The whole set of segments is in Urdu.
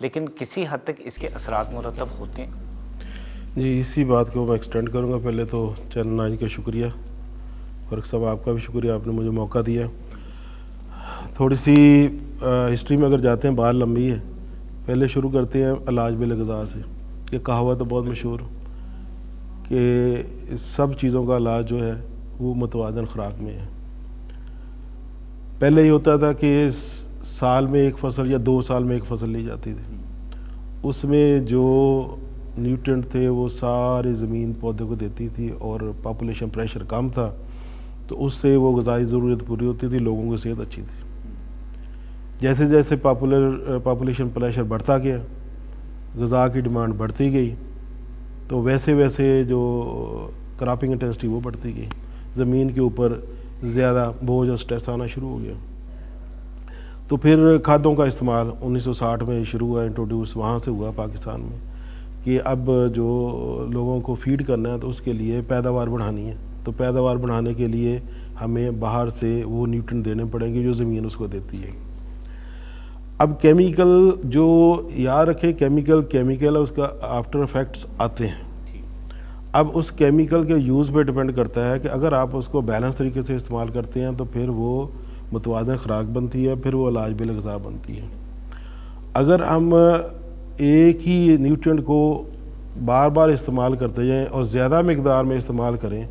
لیکن کسی حد تک اس کے اثرات مرتب ہوتے ہیں؟ جی اسی بات کو میں ایکسٹینڈ کروں گا. پہلے تو چینل 9 کا شکریہ، فرق صاحب آپ کا بھی شکریہ، آپ نے مجھے موقع دیا. تھوڑی سی ہسٹری میں اگر جاتے ہیں، بات لمبی ہے. پہلے شروع کرتے ہیں علاج بالغذا سے. یہ کہاوت تو بہت مشہور کہ سب چیزوں کا علاج جو ہے وہ متوازن خوراک میں ہے. پہلے یہ ہوتا تھا کہ سال میں ایک فصل یا 2 سال میں ایک فصل لی جاتی تھی. اس میں جو نیوٹرینٹ تھے وہ ساری زمین پودے کو دیتی تھی، اور پاپولیشن پریشر کم تھا تو اس سے وہ غذائی ضرورت پوری ہوتی تھی، لوگوں کی صحت اچھی تھی. جیسے جیسے پاپولیشن پریشر بڑھتا گیا، غذا کی ڈیمانڈ بڑھتی گئی، تو ویسے ویسے جو کراپنگ انٹینسٹی وہ بڑھتی گئی، زمین کے اوپر زیادہ بوجھ اور سٹریس آنا شروع ہو گیا. تو پھر کھادوں کا استعمال 1960 میں شروع ہوا، انٹروڈیوس وہاں سے ہوا پاکستان میں، کہ اب جو لوگوں کو فیڈ کرنا ہے تو اس کے لیے پیداوار بڑھانی ہے. تو پیداوار بڑھانے کے لیے ہمیں باہر سے وہ نیوٹرین دینے پڑیں گے جو زمین اس کو دیتی ہے. اب کیمیکل جو یاد رکھیں، کیمیکل ہے، اس کا آفٹر افیکٹس آتے ہیں. اب اس کیمیکل کے یوز پہ ڈپینڈ کرتا ہے کہ اگر آپ اس کو بیلنس طریقے سے استعمال کرتے ہیں تو پھر وہ متوازن خوراک بنتی ہے، پھر وہ علاج بالغذا بنتی ہے. اگر ہم ایک ہی نیوٹرینٹ کو بار بار استعمال کرتے جائیں اور زیادہ مقدار میں استعمال کریں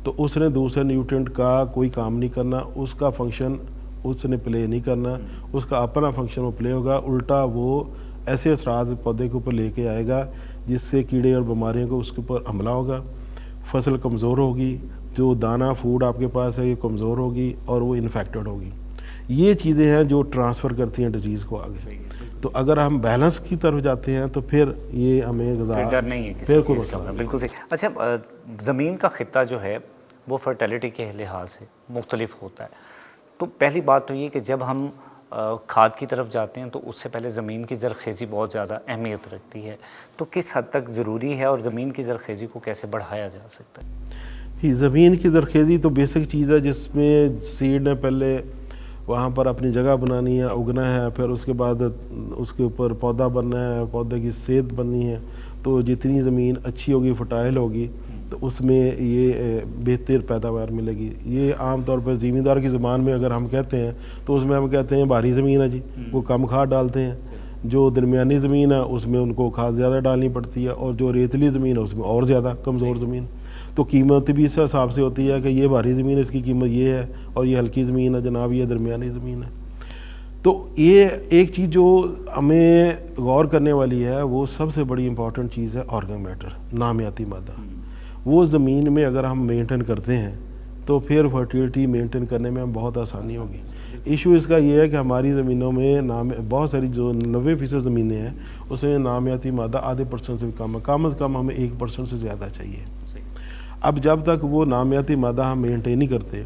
تو اس نے دوسرے نیوٹرینٹ کا کوئی کام نہیں کرنا، اس کا فنکشن اس نے پلے نہیں کرنا، اس کا اپنا فنکشن وہ پلے ہوگا. الٹا وہ ایسے اثرات پودے کے اوپر لے کے آئے گا جس سے کیڑے اور بیماریوں کو اس کے اوپر حملہ ہوگا، فصل کمزور ہوگی، جو دانہ فوڈ آپ کے پاس ہے یہ کمزور ہوگی اور وہ انفیکٹڈ ہوگی. یہ چیزیں ہیں جو ٹرانسفر کرتی ہیں ڈیزیز کو آگے. تو اگر ہم بیلنس کی طرف جاتے ہیں تو پھر یہ ہمیں غذا ڈر نہیں ہے کسی چیز کا. بالکل صحیح. اچھا، زمین کا خطہ جو ہے وہ فرٹیلیٹی کے لحاظ سے مختلف ہوتا ہے. تو پہلی بات تو یہ کہ جب ہم کھاد کی طرف جاتے ہیں تو اس سے پہلے زمین کی زرخیزی بہت زیادہ اہمیت رکھتی ہے. تو کس حد تک ضروری ہے اور زمین کی زرخیزی کو کیسے بڑھایا جا سکتا ہے؟ زمین کی زرخیزی تو بیسک چیز ہے جس میں سیڈ نے پہلے وہاں پر اپنی جگہ بنانی ہے، اگنا ہے، پھر اس کے بعد اس کے اوپر پودا بننا ہے، پودے کی صحت بننی ہے. تو جتنی زمین اچھی ہوگی، فرٹائل ہوگی، تو اس میں یہ بہتر پیداوار ملے گی. یہ عام طور پر زمیندار کی زبان میں اگر ہم کہتے ہیں تو اس میں ہم کہتے ہیں بھاری زمین ہے جی، وہ کم کھاد ڈالتے ہیں. جو درمیانی زمین ہے اس میں ان کو کھاد زیادہ ڈالنی پڑتی ہے، اور جو ریتلی زمین ہے اس میں اور زیادہ کمزور زمین. تو قیمت بھی اس حساب سے ہوتی ہے کہ یہ بھاری زمین ہے اس کی قیمت یہ ہے، اور یہ ہلکی زمین ہے جناب یہ درمیانی زمین ہے. تو یہ ایک چیز جو ہمیں غور کرنے والی ہے، وہ سب سے بڑی امپورٹنٹ چیز ہے آرگن میٹر، نامیاتی مادہ. وہ زمین میں اگر ہم مینٹین کرتے ہیں تو پھر فرٹیلٹی مینٹین کرنے میں بہت آسانی ہوگی. ایشو اس کا یہ ہے کہ ہماری زمینوں میں بہت ساری جو 90% زمینیں ہیں اس میں نامیاتی مادہ آدھے % سے بھی کم ہے. کم از کم ہمیں 1% سے زیادہ چاہیے. اب جب تک وہ نامیاتی مادہ ہم مینٹین نہیں کرتے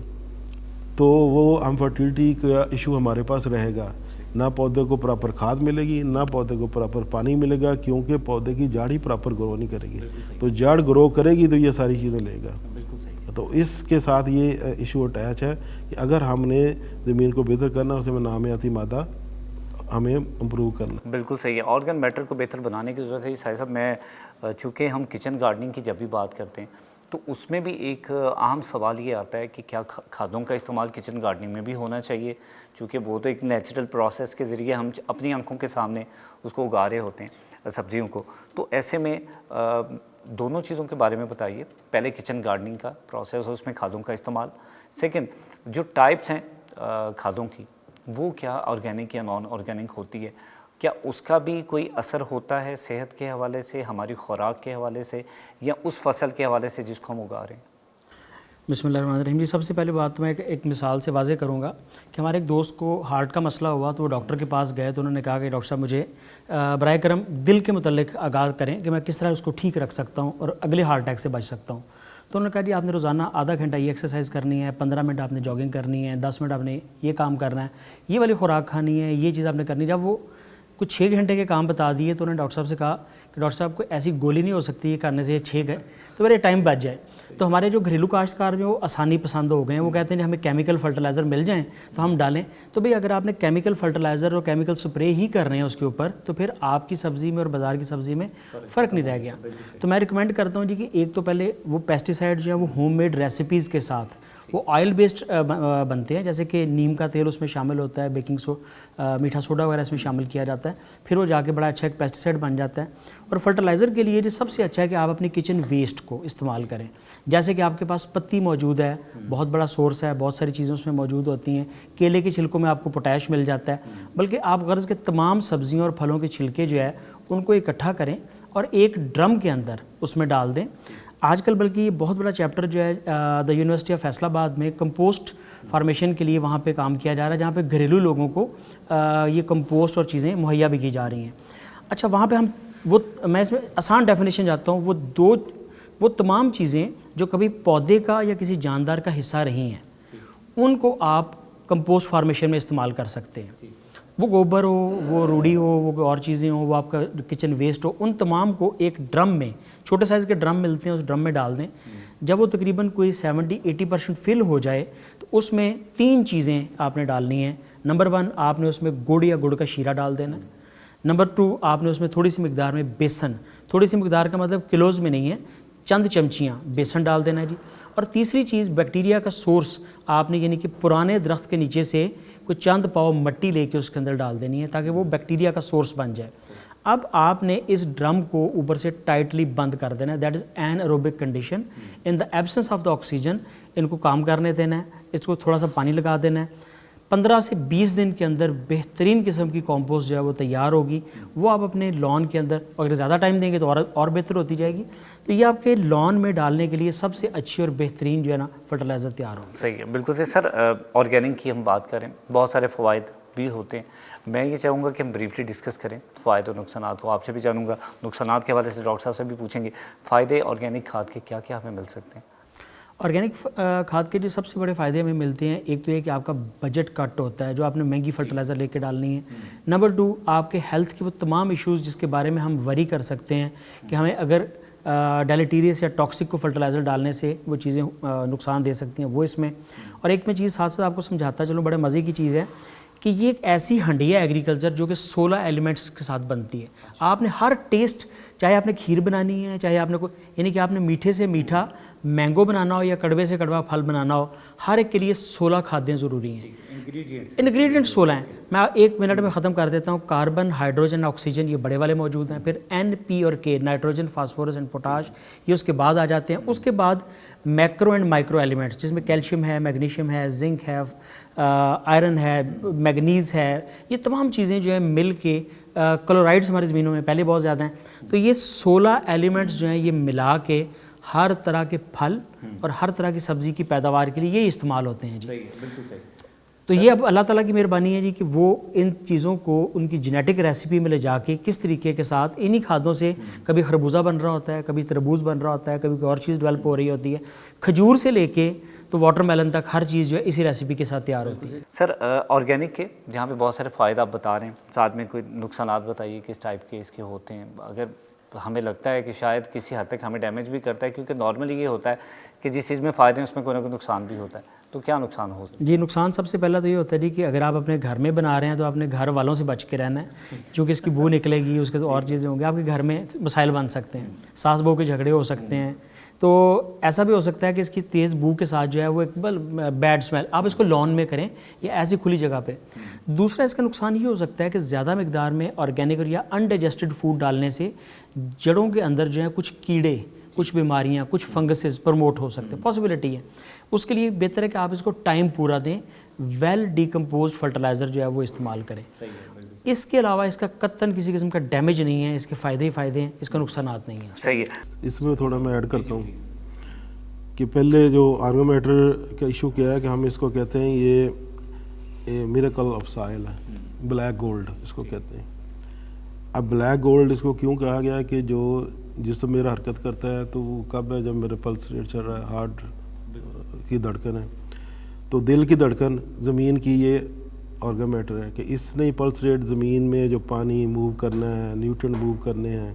تو وہ ہم فرٹیلٹی کا ایشو ہمارے پاس رہے گا. نہ پودے کو پراپر کھاد ملے گی، نہ پودے کو پراپر پانی ملے گا، کیونکہ پودے کی جڑ ہی پراپر گرو نہیں کرے گی. تو جڑ گرو کرے گی تو یہ ساری چیزیں لے گا. تو اس کے ساتھ یہ ایشو اٹیچ ہے کہ اگر ہم نے زمین کو بہتر کرنا اس میں نامیاتی مادہ ہمیں امپروو کرنا. بالکل صحیح ہے. آرگن میٹر کو بہتر بنانے کی ضرورت ہے. ساہر صاحب، میں چونکہ ہم کچن گارڈننگ کی جب بھی بات کرتے ہیں تو اس میں بھی ایک اہم سوال یہ آتا ہے کہ کیا کھادوں کا استعمال کچن گارڈننگ میں بھی ہونا چاہیے، چونکہ وہ تو ایک نیچرل پروسیس کے ذریعے ہم اپنی آنکھوں کے سامنے اس کو اگا رہے ہوتے ہیں سبزیوں کو. تو ایسے میں دونوں چیزوں کے بارے میں بتائیے. پہلے کچن گارڈننگ کا پروسیس اور اس میں کھادوں کا استعمال. سیکنڈ، جو ٹائپس ہیں کھادوں کی وہ کیا آرگینک یا نان آرگینک ہوتی ہے، کیا اس کا بھی کوئی اثر ہوتا ہے صحت کے حوالے سے، ہماری خوراک کے حوالے سے، یا اس فصل کے حوالے سے جس کو ہم اگا رہے ہیں؟ بسم اللہ الرحمن الرحیم. جی سب سے پہلے بات میں ایک مثال سے واضح کروں گا کہ ہمارے ایک دوست کو ہارٹ کا مسئلہ ہوا تو وہ ڈاکٹر کے پاس گئے تو انہوں نے کہا کہ ڈاکٹر صاحب مجھے برائے کرم دل کے متعلق آگاہ کریں کہ میں کس طرح اس کو ٹھیک رکھ سکتا ہوں اور اگلے ہارٹ اٹیک سے بچ سکتا ہوں. تو انہوں نے کہا جی آپ نے روزانہ آدھا گھنٹہ یہ ایکسرسائز کرنی ہے، 15 منٹ آپ نے جاگنگ کرنی ہے، 10 منٹ آپ نے یہ کام کرنا ہے، یہ والی خوراک کھانی ہے، یہ چیز آپ نے کرنی ہے. جب وہ کچھ 6 گھنٹے کے کام بتا دیے تو انہوں نے ڈاکٹر صاحب سے کہا کہ ڈاکٹر صاحب کوئی ایسی گولی نہیں ہو سکتی کھانے سے یہ چھینک ہے تو میرے ٹائم بچ جائے. تو ہمارے جو گھریلو کاشتکار جو آسانی پسند ہو گئے ہیں وہ کہتے ہیں ہمیں کیمیکل فرٹیلائزر مل جائیں تو ہم ڈالیں. تو بھئی اگر آپ نے کیمیکل فرٹیلائزر اور کیمیکل سپرے ہی کر رہے ہیں اس کے اوپر تو پھر آپ کی سبزی میں اور بازار کی سبزی میں فرق نہیں رہ گیا. تو میں ریکمینڈ کرتا ہوں جی کہ ایک تو پہلے وہ پیسٹیسائڈ جو ہیں وہ ہوم میڈ ریسیپیز کے ساتھ وہ آئل بیسڈ بنتے ہیں, جیسے کہ نیم کا تیل اس میں شامل ہوتا ہے, میٹھا سوڈا وغیرہ اس میں شامل کیا جاتا ہے, پھر وہ جا کے بڑا اچھا ایک پیسٹیسائڈ بن جاتا ہے. اور فرٹیلائزر کے لیے جو سب سے اچھا ہے کہ آپ اپنی کچن ویسٹ کو استعمال کریں, جیسے کہ آپ کے پاس پتی موجود ہے, بہت بڑا سورس ہے, بہت ساری چیزیں اس میں موجود ہوتی ہیں, کیلے کے چھلکوں میں آپ کو پوٹیش مل جاتا ہے, بلکہ آپ غرض کے تمام سبزیوں اور پھلوں کے چھلکے جو ہے ان کو اکٹھا کریں اور ایک ڈرم کے اندر اس میں ڈال دیں. آج کل بلکہ یہ بہت بڑا چیپٹر جو ہے دا یونیورسٹی آف فیصل آباد میں کمپوسٹ فارمیشن کے لیے وہاں پہ کام کیا جا رہا ہے, جہاں پہ گھریلو لوگوں کو یہ کمپوسٹ اور چیزیں مہیا بھی کی جا رہی ہیں. اچھا وہاں پہ میں اس میں آسان ڈیفینیشن جاتا ہوں, وہ تمام چیزیں جو کبھی پودے کا یا کسی جاندار کا حصہ رہی ہیں ان کو آپ کمپوسٹ فارمیشن میں استعمال کر سکتے ہیں. وہ گوبر ہو, وہ روڑی ہو, وہ اور چیزیں ہوں, وہ آپ کا کچن ویسٹ ہو, ان تمام کو ایک ڈرم میں, چھوٹے سائز کے ڈرم ملتے ہیں, اس ڈرم میں ڈال دیں. جب وہ تقریباً کوئی 70-80% فل ہو جائے تو اس میں 3 چیزیں آپ نے ڈالنی ہیں. نمبر 1 آپ نے اس میں گڑ یا گڑ کا شیرہ ڈال دینا. نمبر 2 آپ نے اس میں تھوڑی سی مقدار میں بیسن, تھوڑی سی مقدار کا مطلب کلوز میں نہیں ہے, چند چمچیاں بیسن ڈال دینا ہے جی. اور تیسری چیز بیکٹیریا کا سورس آپ نے یعنی کہ پرانے درخت کے نیچے سے کوئی چند پاؤ مٹی لے کے اس کے اندر ڈال دینی ہے تاکہ وہ بیکٹیریا کا سورس بن جائے. اب آپ نے اس ڈرم کو اوپر سے ٹائٹلی بند کر دینا ہے, that is an aerobic condition, in the absence of the oxygen ان کو کام کرنے دینا ہے. اس کو تھوڑا سا پانی لگا دینا ہے. 15 سے 20 دن کے اندر بہترین قسم کی کمپوسٹ جو ہے وہ تیار ہوگی. وہ آپ اپنے لان کے اندر, اگر زیادہ ٹائم دیں گے تو اور بہتر ہوتی جائے گی. تو یہ آپ کے لان میں ڈالنے کے لیے سب سے اچھی اور بہترین جو ہے نا فرٹیلائزر تیار ہوگا. صحیح ہے, بالکل صحیح. سر آرگینک کی ہم بات کریں, بہت سارے فوائد بھی ہوتے ہیں. میں یہ چاہوں گا کہ ہم بریفلی ڈسکس کریں فوائد اور نقصانات کو. آپ سے بھی جانوں گا, نقصانات کے حوالے سے ڈاکٹر صاحب سے بھی پوچھیں گے. فائدے آرگینک کھاد کے کیا کیا ہمیں مل سکتے ہیں؟ آرگینک کھاد کے جو سب سے بڑے فائدے ہمیں ملتے ہیں, ایک تو یہ کہ آپ کا بجٹ کٹ ہوتا ہے جو آپ نے مہنگی فرٹیلائزر لے کے ڈالنی ہے. نمبر 2 آپ کے ہیلتھ کے وہ تمام ایشوز جس کے بارے میں ہم وری کر سکتے ہیں کہ ہمیں اگر ڈیلیٹیریس یا ٹاکسک کو فرٹیلائزر ڈالنے سے وہ چیزیں نقصان دے سکتی ہیں, وہ اس میں. اور ایک میں چیز ساتھ ساتھ آپ کو سمجھاتا چلوں, بڑے مزے کی چیز ہے کہ یہ ایک ایسی ہنڈیا ایگریکلچر جو کہ 16 ایلیمنٹس کے ساتھ بنتی ہے. آپ نے ہر ٹیسٹ, چاہے آپ نے کھیر بنانی ہے, چاہے آپ نے کوئی یعنی کہ آپ نے میٹھے سے میٹھا مینگو بنانا ہو یا کڑوے سے کڑوا پھل بنانا ہو, ہر ایک کے لیے 16 کھادیں ضروری ہیں. انگریڈینٹ 16 ہیں. میں 1 منٹ میں ختم کر دیتا ہوں. کاربن, ہائیڈروجن, آکسیجن یہ بڑے والے موجود ہیں. پھر N, P اور K, nitrogen, phosphorus and potash, یہ اس کے بعد آ جاتے ہیں. اس کے بعد میکرو اینڈ مائکرو ایلیمنٹس جس میں کیلشیم ہے, میگنیشیم ہے, زنک ہے, آئرن ہے, میگنیز ہے, یہ تمام چیزیں جو ہیں مل کے, کلورائڈس ہماری زمینوں میں پہلے بہت زیادہ ہیں. تو یہ 16 ایلیمنٹس جو ہیں یہ ملا کے ہر طرح کے پھل اور ہر طرح کی سبزی کی پیداوار کے لیے یہ استعمال ہوتے ہیں جی. صحیح ہے, بالکل صحیح. تو یہ اب اللہ تعالیٰ کی مہربانی ہے جی کہ وہ ان چیزوں کو ان کی جینیٹک ریسیپی میں لے جا کے کس طریقے کے ساتھ انہی کھادوں سے کبھی خربوزہ بن رہا ہوتا ہے, کبھی تربوز بن رہا ہوتا ہے, کبھی کوئی اور چیز ڈیولپ ہو رہی ہوتی ہے, کھجور سے لے کے تو واٹر میلن تک ہر چیز جو ہے اسی ریسیپی کے ساتھ تیار ہوتی ہے. سر آرگینک کے جہاں پہ بہت سارے فائدہ آپ بتا رہے ہیں, ساتھ میں کوئی نقصانات بتائیے کس ٹائپ کے اس کے ہوتے ہیں. اگر ہمیں لگتا ہے کہ شاید کسی حد تک ہمیں ڈیمیج بھی کرتا ہے, کیونکہ نارملی یہ ہوتا ہے کہ جس چیز میں فائدے ہیں اس میں کوئی نہ کوئی نقصان بھی ہوتا ہے, تو کیا نقصان ہو سکتا ہے؟ جی نقصان سب سے پہلا تو یہ ہوتا ہے جی کہ اگر آپ اپنے گھر میں بنا رہے ہیں تو اپنے گھر والوں سے بچ کے رہنا ہے, کیونکہ اس کی بو نکلے گی, اس کے تو اور چیزیں ہوں گی, آپ کے گھر میں مسائل بن سکتے ہیں, ساس بہو کے جھگڑے ہو سکتے ہیں. تو ایسا بھی ہو سکتا ہے کہ اس کی تیز بو کے ساتھ جو ہے وہ ایک بیڈ اسمیل, آپ اس کو لان میں کریں یا ایسی کھلی جگہ پہ. دوسرا اس کا نقصان یہ ہو سکتا ہے کہ زیادہ مقدار میں آرگینک اور یا انڈائجسٹڈ فوڈ ڈالنے سے جڑوں کے اندر جو ہے کچھ کیڑے, کچھ بیماریاں, کچھ فنگسز پروموٹ ہو سکتے ہیں, پاسبلٹی ہے. اس کے لیے بہتر ہے کہ آپ اس کو ٹائم پورا دیں, ویل ڈیکمپوزڈ فرٹیلائزر جو ہے وہ استعمال کریں. اس کے علاوہ اس کا قطعاً کسی قسم کا ڈیمیج نہیں ہے, اس کے فائدے ہی فائدے ہیں, اس کا نقصانات نہیں ہیں. صحیح ہے. اس میں تھوڑا میں ایڈ کرتا ہوں کہ پہلے جو آرگو میٹر کا ایشو کیا ہے کہ ہم اس کو کہتے ہیں یہ میریکل آف سائل ہے, بلیک گولڈ اس کو کہتے ہیں. اب بلیک گولڈ اس کو کیوں کہا گیا ہے کہ جو جسم میرا حرکت کرتا ہے تو وہ کب ہے, جب میرے پلس ریٹ چل رہا ہے, ہارٹ کی دھڑکن ہے, تو دل کی دھڑکن زمین کی یہ آرگو میٹر ہے کہ اس نے پلس ریٹ زمین میں جو پانی موو کرنا ہے, نیوٹرن موو کرنے ہیں,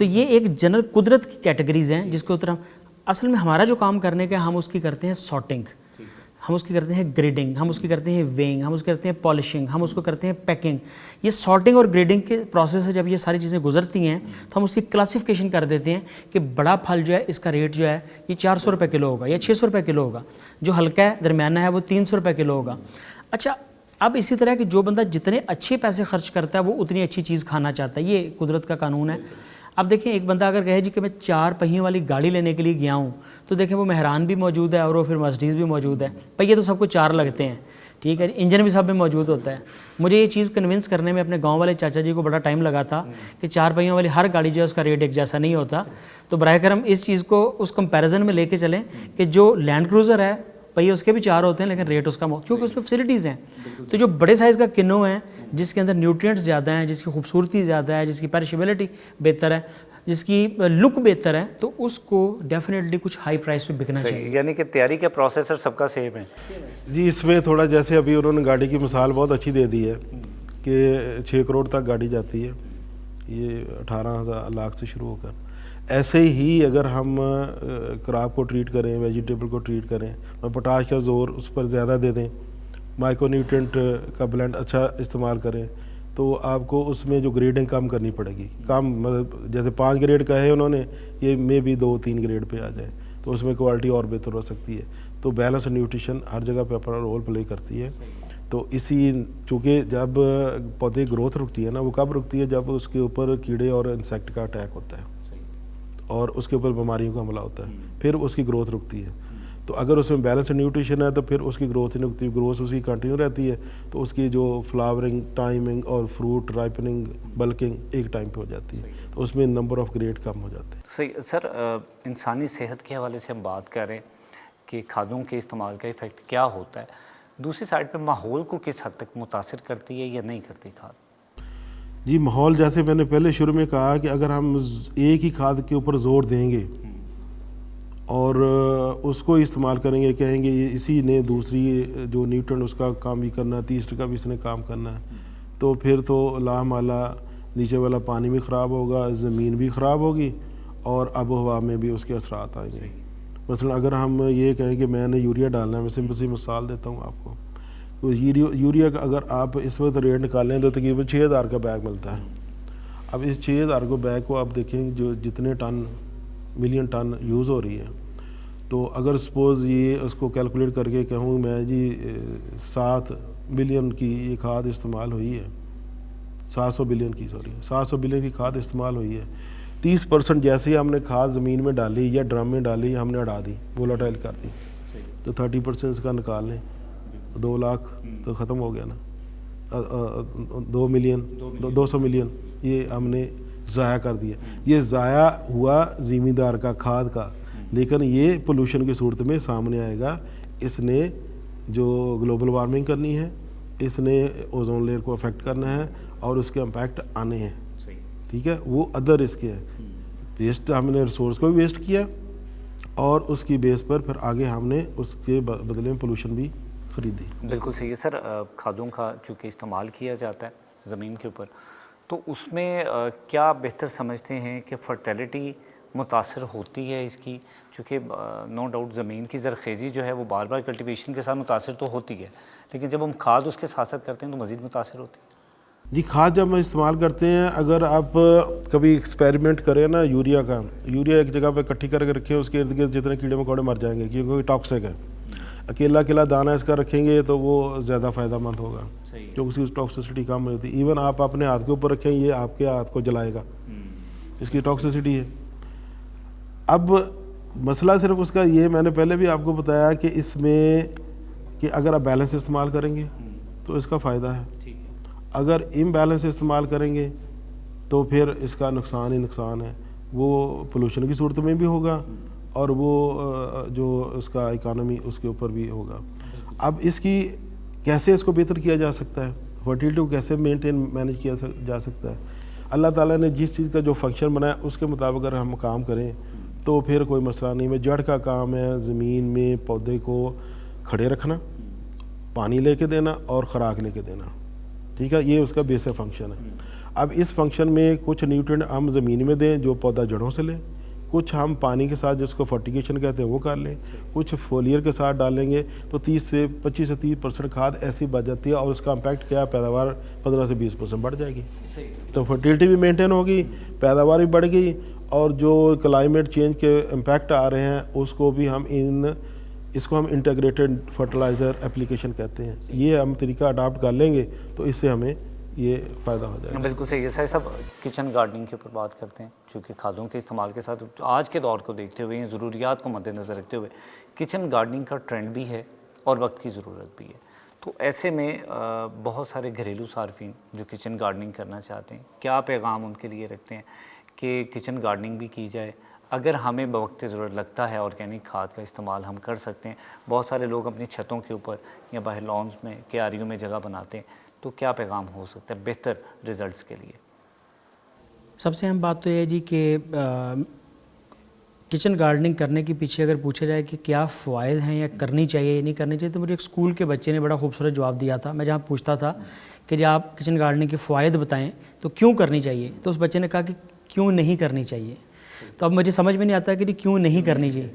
تو یہ ایک جنرل قدرت کی کیٹیگریز ہیں جس کے اوپر ہم اصل میں ہمارا جو کام کرنے کا ہم اس کی کرتے ہیں سارٹنگ, ہم اس کی کرتے ہیں گریڈنگ, ہم اس کی کرتے ہیں ویئنگ, ہم اس کی کرتے ہیں پالشنگ, ہم اس کو کرتے ہیں پیکنگ. یہ سارٹنگ اور گریڈنگ کے پروسیس سے جب یہ ساری چیزیں گزرتی ہیں تو ہم اس کی کلاسیفیکیشن کر دیتے ہیں کہ بڑا پھل جو ہے اس کا ریٹ جو ہے یہ 400 روپے کلو ہوگا یا 600 روپے کلو ہوگا, جو ہلکا ہے درمیانہ ہے وہ 300 روپے کلو ہوگا. اچھا, اب اسی طرح کہ جو بندہ جتنے اچھے پیسے خرچ کرتا ہے وہ اتنی اچھی چیز کھانا چاہتا ہے, یہ قدرت کا قانون ہے. اب دیکھیں ایک بندہ اگر کہے جی کہ میں 4 پہیوں والی گاڑی لینے کے لیے گیا ہوں تو دیکھیں وہ مہران بھی موجود ہے اور وہ پھر مرسڈیز بھی موجود ہے, پہیے تو سب کو 4 لگتے ہیں, ٹھیک ہے, انجن بھی سب میں موجود ہوتا ہے. مجھے یہ چیز کنونس کرنے میں اپنے گاؤں والے چاچا جی کو بڑا ٹائم لگا تھا کہ 4 پہیوں والی ہر گاڑی جو ہے اس کا ریٹ ایک جیسا نہیں ہوتا. تو براہ کرم اس چیز کو اس کمپیریزن میں لے کے چلیں کہ جو لینڈ کروزر ہے پہیے اس کے بھی 4 ہوتے ہیں لیکن ریٹ اس کا کیونکہ اس پہ فیسلٹیز ہیں. تو جو بڑے سائز کا کنو ہے جس کے اندر نیوٹرینٹس زیادہ ہیں, جس کی خوبصورتی زیادہ ہے, جس کی پیرشیبلٹی بہتر ہے, جس کی لک بہتر ہے, تو اس کو ڈیفینیٹلی کچھ ہائی پرائس پہ بکنا چاہیے. یعنی کہ تیاری کا پروسیسر سب کا سیم ہے. جی, اس میں تھوڑا جیسے ابھی انہوں نے گاڑی کی مثال بہت اچھی دے دی ہے کہ 6 کروڑ تک گاڑی جاتی ہے, یہ 18 لاکھ سے شروع ہو کر. ایسے ہی اگر ہم کراپ کو ٹریٹ کریں, ویجیٹیبل کو ٹریٹ کریں, پوٹاش کا زور اس پر زیادہ دے دیں, مائکرو نیوٹرینٹ کا بلینڈ اچھا استعمال کریں, تو آپ کو اس میں جو گریڈنگ کم کرنی پڑے گی. کم مطلب جیسے 5 گریڈ کا ہے انہوں نے, یہ میں بھی 2-3 گریڈ پہ آ جائے تو اس میں کوالٹی اور بہتر ہو سکتی ہے. تو بیلنس نیوٹریشن ہر جگہ پہ اپنا رول پلے کرتی ہے. تو اسی چونکہ جب پودے گروتھ رکتی ہے نا, وہ کب رکتی ہے جب اس کے اوپر کیڑے اور انسیکٹ کا اٹیک ہوتا ہے اور اس کے اوپر بیماریوں کا حملہ ہوتا ہے, پھر اس کی گروتھ رکتی ہے. تو اگر اس میں بیلنس نیوٹریشن ہے تو پھر اس کی گروتھ نہیں رکتی, گروتھ اس کی کنٹینیو رہتی ہے. تو اس کی جو فلاورنگ ٹائمنگ اور فروٹ رائپننگ بلکنگ ایک ٹائم پہ ہو جاتی ہے, تو اس میں نمبر آف گریڈ کم ہو جاتے ہیں. صحیح سر, انسانی صحت کے حوالے سے ہم بات کر رہے ہیں کہ کھادوں کے استعمال کا ایفیکٹ کیا ہوتا ہے, دوسری سائڈ پہ ماحول کو کس حد تک متاثر کرتی ہے یا نہیں کرتی کھاد؟ جی, ماحول جیسے میں نے پہلے شروع میں کہا کہ اگر ہم ایک ہی کھاد کے اوپر زور دیں گے اور اس کو استعمال کریں گے, کہیں گے اسی نے دوسری جو نیوٹرن اس کا کام بھی کرنا ہے, تیسرے کا بھی اس نے کام کرنا ہے, تو پھر تو لا مالا نیچے والا پانی بھی خراب ہوگا, زمین بھی خراب ہوگی اور آب و ہوا میں بھی اس کے اثرات آئیں گے. مثلا اگر ہم یہ کہیں کہ میں نے یوریا ڈالنا ہے, میں سمپل سی مثال دیتا ہوں آپ کو. تو یوریا کا اگر آپ اس وقت ریٹ نکالیں تو تقریباً 6000 کا بیگ ملتا ہے. اب اس 6000 کو بیگ کو آپ دیکھیں جو جتنے ٹن ملین ٹن یوز ہو رہی ہے, تو اگر سپوز یہ اس کو کیلکولیٹ کر کے کہوں میں جی 7 بلین کی یہ کھاد استعمال ہوئی ہے, 700 بلین کی 700 بلین کی کھاد استعمال ہوئی ہے, 30% جیسے ہی ہم نے کھاد زمین میں ڈالی یا ڈرم میں ڈالی ہم نے اڑا دی, وولاٹائل کر دی, تو 30% اس کا نکال لیں, 2 لاکھ تو ختم ہو گیا نا. 2 ملین 200 ملین یہ ہم نے ضائع کر دیا. یہ ضائع ہوا زمیندار کا کھاد کا, لیکن یہ پولوشن کی صورت میں سامنے آئے گا. اس نے جو گلوبل وارمنگ کرنی ہے, اس نے اوزون لیئر کو افیکٹ کرنا ہے اور اس کے امپیکٹ آنے ہیں. ٹھیک ہے, وہ ادر اس کے ہے. ویسٹ ہم نے ریسورس کو بھی ویسٹ کیا اور اس کی بیس پر پھر آگے ہم نے اس کے بدلے میں پولوشن بھی خریدی. بالکل صحیح ہے سر. کھادوں کا چونکہ استعمال کیا جاتا ہے زمین کے اوپر, تو اس میں کیا بہتر سمجھتے ہیں کہ فرٹیلیٹی متاثر ہوتی ہے اس کی, چونکہ نو ڈاؤٹ زمین کی زرخیزی جو ہے وہ بار بار کلٹیویشن کے ساتھ متاثر تو ہوتی ہے, لیکن جب ہم کھاد اس کے ساتھ ساتھ کرتے ہیں تو مزید متاثر ہوتی ہے. جی, کھاد جب ہم استعمال کرتے ہیں, اگر آپ کبھی ایکسپیریمنٹ کریں نا یوریا کا, یوریا ایک جگہ پہ اکٹھی کر کے رکھیں, اس کے ارد گرد جتنے کیڑے مکوڑے مر جائیں گے کیونکہ ٹاکسک ہے. اکیلا دانہ اس کا رکھیں گے تو وہ زیادہ فائدہ مند ہوگا کیونکہ اس کی ٹاکسیسٹی کم ہوتی ہے. ایون آپ اپنے ہاتھ کے اوپر رکھیں, یہ آپ کے ہاتھ کو جلائے گا, اس کی ٹاکسیسٹی ہے. اب مسئلہ صرف اس کا یہ, میں نے پہلے بھی آپ کو بتایا کہ اس میں کہ اگر آپ بیلنس استعمال کریں گے تو اس کا فائدہ ہے, اگر امبیلنس استعمال کریں گے تو پھر اس کا نقصان ہی نقصان ہے. وہ پولوشن کی صورت میں بھی ہوگا اور وہ جو اس کا اکانومی اس کے اوپر بھی ہوگا. اب اس کی کیسے اس کو بہتر کیا جا سکتا ہے, فرٹیلٹی کو کیسے مینیج کیا جا سکتا ہے. اللہ تعالیٰ نے جس چیز کا جو فنکشن بنایا اس کے مطابق اگر ہم کام کریں تو پھر کوئی مسئلہ نہیں. میں جڑ کا کام ہے زمین میں پودے کو کھڑے رکھنا, پانی لے کے دینا اور خوراک لے کے دینا. ٹھیک ہے, یہ اس کا بیسک فنکشن ہے. اب اس فنکشن میں کچھ نیوٹرینٹ ہم زمین میں دیں جو پودا جڑوں سے لیں, کچھ ہم پانی کے ساتھ جس کو فرٹیگیشن کہتے ہیں وہ کر لیں, کچھ فولیئر کے ساتھ ڈالیں گے تو 25 سے 30% کھاد ایسی بچ جاتی ہے, اور اس کا امپیکٹ کیا, پیداوار 15 سے 20% بڑھ جائے گی. تو فرٹیلٹی بھی مینٹین ہوگی, پیداوار بھی بڑھ گئی, اور جو کلائمیٹ چینج کے امپیکٹ آ رہے ہیں اس کو بھی ہم اس کو ہم انٹیگریٹڈ فرٹیلائزر اپلیکیشن کہتے ہیں. یہ ہم طریقہ اڈاپٹ کر لیں گے تو اس سے ہمیں یہ فائدہ ہو جائے گا. بالکل صحیح ہے. صاحب کچن گارڈننگ کے اوپر بات کرتے ہیں, چونکہ کھادوں کے استعمال کے ساتھ آج کے دور کو دیکھتے ہوئے, ضروریات کو مد نظر رکھتے ہوئے کچن گارڈننگ کا ٹرینڈ بھی ہے اور وقت کی ضرورت بھی ہے. تو ایسے میں بہت سارے گھریلو صارفین جو کچن گارڈننگ کرنا چاہتے ہیں, کیا پیغام ان کے لیے رکھتے ہیں کہ کچن گارڈننگ بھی کی جائے؟ اگر ہمیں بوقت ضرورت لگتا ہے آرگینک کھاد کا استعمال ہم کر سکتے ہیں. بہت سارے لوگ اپنی چھتوں کے اوپر یا باہر لانز میں, کیاریوں میں جگہ بناتے ہیں, تو کیا پیغام ہو سکتا ہے بہتر ریزلٹس کے لیے؟ سب سے اہم بات تو یہ ہے جی کہ کچن گارڈننگ کرنے کے پیچھے اگر پوچھا جائے کہ کیا فوائد ہیں یا کرنی چاہیے یا نہیں کرنی چاہیے, تو مجھے ایک اسکول کے بچے نے بڑا خوبصورت جواب دیا تھا. میں جہاں پوچھتا تھا کہ جب آپ کچن گارڈننگ کے فوائد بتائیں تو کیوں کرنی چاہیے, تو اس بچے نے کہا کہ کیوں نہیں کرنی چاہیے. تو اب مجھے سمجھ میں نہیں آتا کہ کیوں نہیں کرنی چاہیے.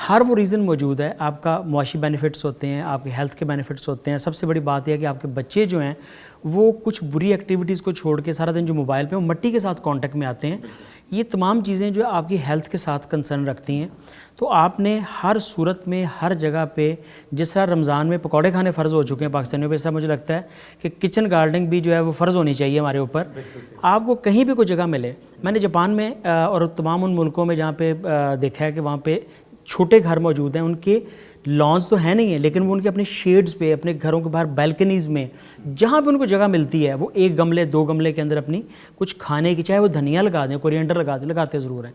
ہر وہ ریزن موجود ہے. آپ کا معاشی بینیفٹس ہوتے ہیں, آپ کے ہیلتھ کے بینیفٹس ہوتے ہیں. سب سے بڑی بات یہ ہے کہ آپ کے بچے جو ہیں وہ کچھ بری ایکٹیویٹیز کو چھوڑ کے سارا دن جو موبائل پہ وہ مٹی کے ساتھ کانٹیکٹ میں آتے ہیں. یہ تمام چیزیں جو آپ کی ہیلتھ کے ساتھ کنسرن رکھتی ہیں. تو آپ نے ہر صورت میں ہر جگہ پہ, جس طرح رمضان میں پکوڑے کھانے فرض ہو چکے ہیں پاکستانیوں پہ, ایسا مجھے لگتا ہے کہ کچن گارڈننگ بھی جو ہے وہ فرض ہونی چاہیے ہمارے اوپر. آپ کو کہیں بھی کوئی جگہ ملے, میں نے جاپان میں اور تمام ان ملکوں میں جہاں پہ دیکھا ہے کہ وہاں پہ چھوٹے گھر موجود ہیں, ان کے لانس تو ہیں نہیں ہیں, لیکن وہ ان کے اپنے شیڈز پہ, اپنے گھروں کے باہر بیلکنیز میں جہاں پہ ان کو جگہ ملتی ہے, وہ 1 گملے 2 گملے کے اندر اپنی کچھ کھانے کی, چاہے وہ دھنیا لگا دیں, کورینڈر لگا دیں, لگاتے ضرور ہیں.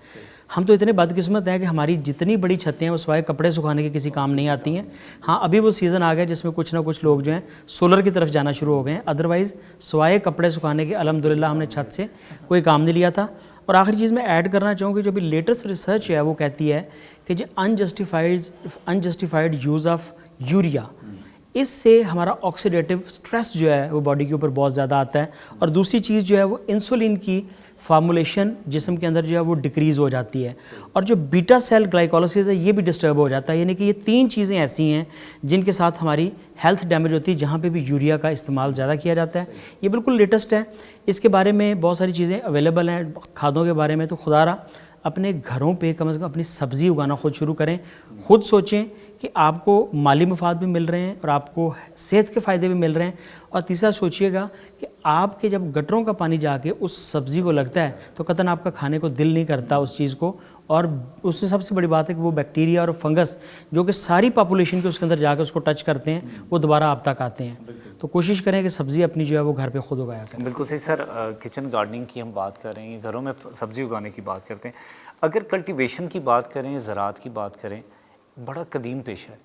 ہم تو اتنے بدقسمت ہیں کہ ہماری جتنی بڑی چھتیں ہیں وہ سوائے کپڑے سکھانے کے کسی کام نہیں آتی ہیں. ہاں ابھی وہ سیزن آ گیا جس میں کچھ نہ کچھ لوگ جو ہیں سولر کی طرف جانا شروع ہو گئے ہیں, ادروائز سوائے کپڑے سکھانے کے الحمدللہ ہم نے چھت سے کوئی کام نہیں لیا تھا. اور آخری چیز میں ایڈ کرنا چاہوں کہ جو بھی لیٹسٹ ریسرچ ہے وہ کہتی ہے کہ جو انجسٹیفائڈ یوز آف یوریا, اس سے ہمارا آکسیڈیٹو سٹریس جو ہے وہ باڈی کے اوپر بہت زیادہ آتا ہے. اور دوسری چیز جو ہے وہ انسولین کی فارمولیشن جسم کے اندر جو ہے وہ ڈکریز ہو جاتی ہے, اور جو بیٹا سیل گلائکولوسس ہے یہ بھی ڈسٹرب ہو جاتا ہے. یعنی کہ یہ 3 چیزیں ایسی ہیں جن کے ساتھ ہماری ہیلتھ ڈیمیج ہوتی ہے جہاں پہ بھی یوریا کا استعمال زیادہ کیا جاتا ہے. یہ بالکل لیٹسٹ ہے, اس کے بارے میں بہت ساری چیزیں اویلیبل ہیں کھادوں کے بارے میں. تو خدا را اپنے گھروں پہ کم از کم اپنی سبزی اگانا خود شروع کریں, خود سوچیں کہ آپ کو مالی مفاد بھی مل رہے ہیں اور آپ کو صحت کے فائدے بھی مل رہے ہیں. اور تیسرا سوچئے گا کہ آپ کے جب گٹروں کا پانی جا کے اس سبزی کو لگتا ہے تو قطعاً آپ کا کھانے کو دل نہیں کرتا اس چیز کو. اور اس میں سب سے بڑی بات ہے کہ وہ بیکٹیریا اور فنگس جو کہ ساری پاپولیشن کے اس کے اندر جا کے اس کو ٹچ کرتے ہیں وہ دوبارہ آپ تک آتے ہیں. تو کوشش کریں کہ سبزی اپنی جو ہے وہ گھر پہ خود اگایا کریں. بالکل صحیح سر. کچن گارڈننگ کی ہم بات کر رہے ہیں, گھروں میں سبزی اگانے کی بات کرتے ہیں. اگر کلٹیویشن کی بات کریں, زراعت کی بات کریں, بڑا قدیم پیشہ ہے,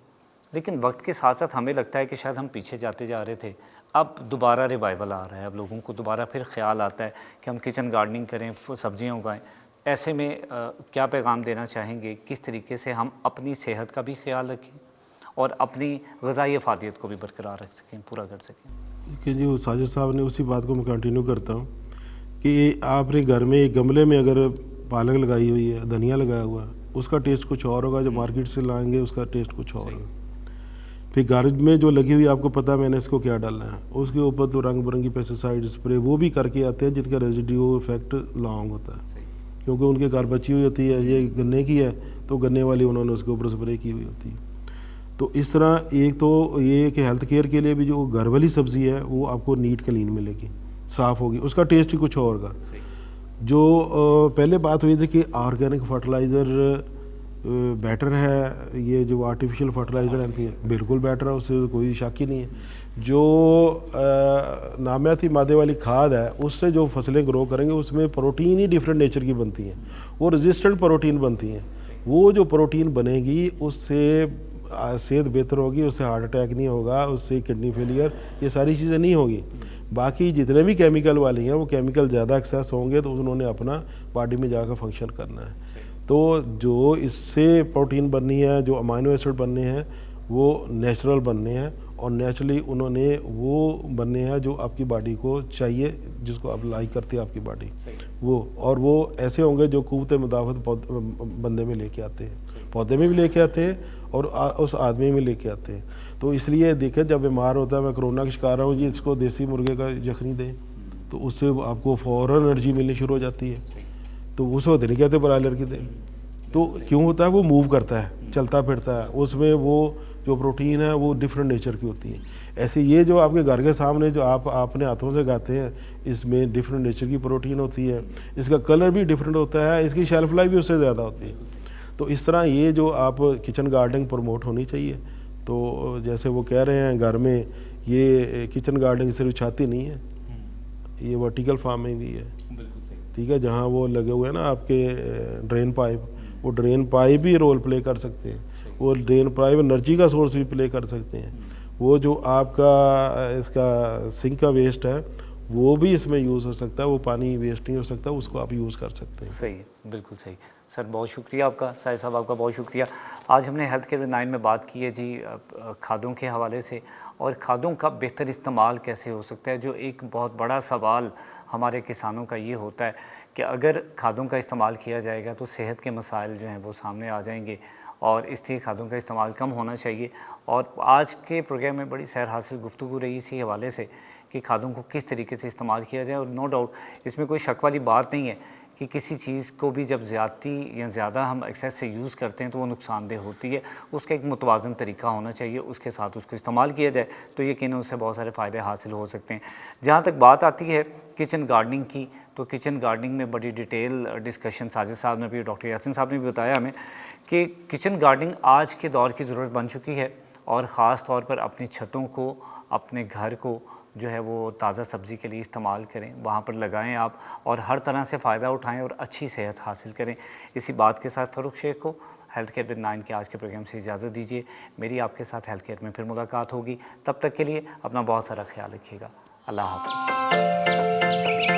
لیکن وقت کے ساتھ ساتھ ہمیں لگتا ہے کہ شاید ہم پیچھے جاتے جا رہے تھے. اب دوبارہ ریوائول آ رہا ہے, اب لوگوں کو دوبارہ پھر خیال آتا ہے کہ ہم کچن گارڈننگ کریں, سبزیاں اگائیں. ایسے میں کیا پیغام دینا چاہیں گے, کس طریقے سے ہم اپنی صحت کا بھی خیال رکھیں اور اپنی غذائی افادیت کو بھی برقرار رکھ سکیں, پورا کر سکیں؟ کہ جو ساجد صاحب نے اسی بات کو میں کنٹینیو کرتا ہوں کہ آپ نے گھر میں ایک گملے میں اگر پالک لگائی ہوئی ہے, دھنیا لگایا ہوا ہے, اس کا ٹیسٹ کچھ اور ہوگا, جو مارکیٹ سے لائیں گے اس کا ٹیسٹ کچھ اور ہوگا. پھر گھر میں جو لگی ہوئی آپ کو پتہ میں نے اس کو کیا ڈالنا ہے, اس کے اوپر تو رنگ برنگی پیسٹیسائڈ اسپرے وہ بھی کر کے آتے ہیں جن کا ریزیڈیو افیکٹ لانگ ہوتا ہے, کیونکہ ان کے گھر بچی ہوئی ہوتی ہے. یہ گنے کی ہے تو گنے والی انہوں نے اس کے اوپر اسپرے کی ہوئی ہوتی ہے. تو اس طرح ایک تو یہ کہ ہیلتھ کیئر کے لیے بھی جو گھر والی سبزی ہے وہ آپ کو نیٹ کلین ملے گی, صاف ہوگی, اس کا ٹیسٹ ہی کچھ اور ہوگا. جو پہلے بات ہوئی تھی کہ آرگینک فرٹیلائزر بیٹر ہے, یہ جو آرٹیفیشیل فرٹیلائزر ہے بالکل بیٹر ہے, اس سے کوئی شک ہی نہیں ہے. جو نامیاتی مادے والی کھاد ہے اس سے جو فصلیں گرو کریں گے اس میں پروٹین ہی ڈفرینٹ نیچر کی بنتی ہیں, وہ رزسٹنٹ پروٹین بنتی ہیں. وہ جو پروٹین بنے گی اس سے صحت بہتر ہوگی, اس سے ہارٹ اٹیک نہیں ہوگا, اس سے کڈنی فیلئر, یہ ساری چیزیں نہیں ہوگی. باقی جتنے بھی کیمیکل والی ہیں وہ کیمیکل زیادہ ایکسیس ہوں گے تو انہوں نے اپنا باڈی میں جا کر فنکشن کرنا ہے. تو جو اس سے پروٹین بننی ہے, جو امائنو ایسڈ بننے ہیں وہ نیچرل بننے ہیں, اور نیچرلی انہوں نے وہ بننے ہیں جو آپ کی باڈی کو چاہیے, جس کو آپ لائک کرتے ہیں آپ کی باڈی وہ, اور وہ ایسے ہوں گے جو قوت مدافعت بندے میں لے کے آتے ہیں, پودے میں بھی لے کے آتے ہیں اور اس آدمی میں لے کے آتے ہیں. تو اس لیے دیکھیں جب بیمار ہوتا ہے, میں کرونا کا شکار ہوں جی, اس کو دیسی مرغے کا یخنی دیں تو اس سے آپ کو فوراً انرجی ملنی شروع ہو جاتی ہے. تو اس وقت نہیں کہتے برائلر کی دیں. تو کیوں ہوتا ہے, وہ موو کرتا ہے, چلتا پھرتا ہے, اس میں وہ جو پروٹین ہے وہ ڈفرینٹ نیچر کی ہوتی ہیں. ایسے یہ جو آپ کے گھر کے سامنے جو آپ اپنے ہاتھوں سے کھاتے ہیں, اس میں ڈفرینٹ نیچر کی پروٹین ہوتی ہے, اس کا کلر بھی ڈفرینٹ ہوتا ہے, اس کی شیلف لائف بھی اس سے زیادہ ہوتی ہے. تو اس طرح یہ جو آپ کچن گارڈننگ پروموٹ ہونی چاہیے. تو جیسے وہ کہہ رہے ہیں گھر میں, یہ کچن گارڈننگ صرف چھاتی نہیں ہے, یہ ورٹیکل فارمنگ بھی ہے. ٹھیک ہے, جہاں وہ لگے ہوئے ہیں نا آپ کے ڈرین پائپ, وہ ڈرین پائپ بھی رول پلے کر سکتے ہیں, وہ ڈرین پائپ انرجی کا سورس بھی پلے کر سکتے ہیں. وہ جو آپ کا اس کا سنک کا ویسٹ ہے وہ بھی اس میں یوز ہو سکتا ہے, وہ پانی ویسٹ نہیں ہو سکتا, اس کو آپ یوز کر سکتے ہیں. صحیح ہے, بالکل صحیح. سر بہت شکریہ آپ کا, ساہر صاحب آپ کا بہت شکریہ. آج ہم نے ہیلتھ کیئر ود 9 میں بات کی ہے جی کھادوں کے حوالے سے, اور کھادوں کا بہتر استعمال کیسے ہو سکتا ہے. جو ایک بہت بڑا سوال ہمارے کسانوں کا یہ ہوتا ہے کہ اگر کھادوں کا استعمال کیا جائے گا تو صحت کے مسائل جو ہیں وہ سامنے آ جائیں گے, اور اس لیے کھادوں کا استعمال کم ہونا چاہیے. اور آج کے پروگرام میں بڑی سیر حاصل گفتگو رہی اسی حوالے سے کہ کھادوں کو کس طریقے سے استعمال کیا جائے. اور نو ڈاؤٹ اس میں کوئی شک والی بات نہیں ہے کہ کسی چیز کو بھی جب زیادتی یا زیادہ ہم ایکسیس سے یوز کرتے ہیں تو وہ نقصان دہ ہوتی ہے. اس کا ایک متوازن طریقہ ہونا چاہیے, اس کے ساتھ اس کو استعمال کیا جائے تو یقیناً اس سے بہت سارے فائدے حاصل ہو سکتے ہیں. جہاں تک بات آتی ہے کچن گارڈننگ کی, تو کچن گارڈننگ میں بڑی ڈیٹیل ڈسکشن ساجد صاحب نے بھی, ڈاکٹر یاسین صاحب نے بھی بتایا ہمیں کہ کچن گارڈننگ آج کے دور کی ضرورت بن چکی ہے, اور خاص طور پر اپنی چھتوں کو, اپنے گھر کو جو ہے وہ تازہ سبزی کے لیے استعمال کریں, وہاں پر لگائیں آپ, اور ہر طرح سے فائدہ اٹھائیں اور اچھی صحت حاصل کریں. اسی بات کے ساتھ فاروق شیخ کو ہیلتھ کیئر ود 9 کے آج کے پروگرام سے اجازت دیجیے. میری آپ کے ساتھ ہیلتھ کیئر میں پھر ملاقات ہوگی, تب تک کے لیے اپنا بہت سارا خیال رکھیے گا. اللہ حافظ.